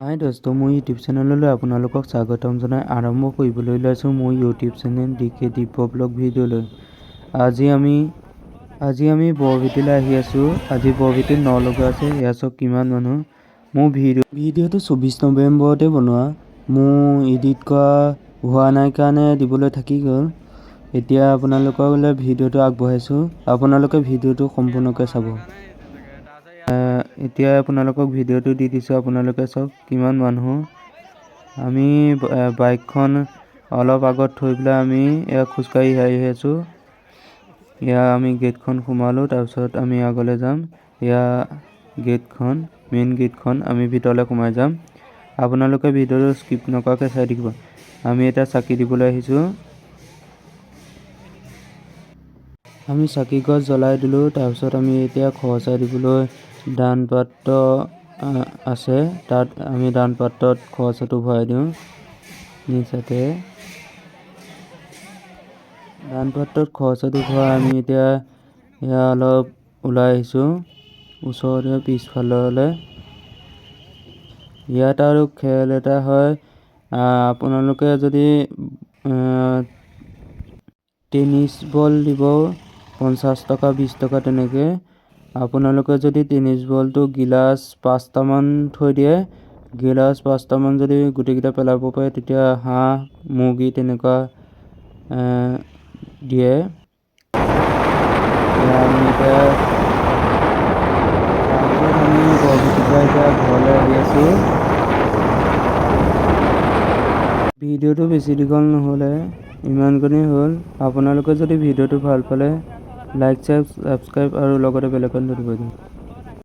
হাই দোস্ত, মোৰ ইউটিউব চেনেললৈ আপোনালোকক স্বাগতম জনাই আৰম্ভ কৰিবলৈ লৈছোঁ মোৰ ইউটিউব চেনেল DK দিব্য ব্লগ ভিডিঅ'লৈ। আজি আমি বৰভেটিলৈ আহি আছোঁ। আজি বৰভেটিত ন লগা আছে। এয়া চাওক কিমান মানুহ। মোৰ ভিডিঅ'টো 24 নৱেম্বৰতে বনোৱা। মোৰ এডিট কৰা হোৱা নাই কাৰণে দিবলৈ থাকি গ'ল। এতিয়া আপোনালোকলৈ ভিডিঅ'টো আগবঢ়াইছোঁ। আপোনালোকে ভিডিঅ'টো সম্পূৰ্ণকৈ চাব। এতিয়া আপোনালোকক ভিডিঅ'টো দি দিছোঁ। আপোনালোকে চাওক কিমান মানুহ। আমি বাইকখন অলপ আগত থৈ পেলাই আমি খোজকাঢ়ি আহি আছোঁ। এয়া আমি গেটখন সোমালোঁ, তাৰপিছত আমি আগলৈ যাম। এয়া গেটখন, মেইন গেটখন। আমি ভিতৰলৈ সোমাই যাম। আপোনালোকে ভিডিঅ'টো স্কিপ নকৰাকৈ চাই থাকিব। আমি এতিয়া চাকি দিবলৈ আহিছোঁ। আমি চাকি গছ জ্বলাই দিলোঁ। তাৰপিছত আমি এতিয়া খৰচা দিবলৈ দান পাত্ৰ আছে, তাত আমি দান পাত্ৰত খৰচাটো ভৰাই দিওঁ। নিচাতে দান পাত্ৰত খৰচাটো ভৰাই আমি এতিয়া এয়া অলপ ওলাই আহিছোঁ ওচৰতে পিছফাললৈ। ইয়াত আৰু খেল এটা হয়। আপোনালোকে যদি টেনিছ বল দিব 50 টকা 20 টকা তেনেকৈ। আপোনালোকে যদি টেনিছ বলটো গিলাচ 5টামান থৈ দিয়ে, গিলাচ 5টামান যদি গোটেইকেইটা পেলাব পাৰে, তেতিয়া হাঁহ মুৰ্গী তেনেকুৱা দিয়ে। আমি এতিয়া বৰভেটিৰ পৰা এতিয়া ঘৰলৈ আহি আছোঁ। ভিডিঅ'টো বেছি দীঘল নহ'লে ইমানকণেই হ'ল। আপোনালোকে যদি ভিডিঅ'টো ভাল পালে লাইক, ছাবস্ক্ৰাইব আৰু লগতে বেল আইকনটো টিপি দিব।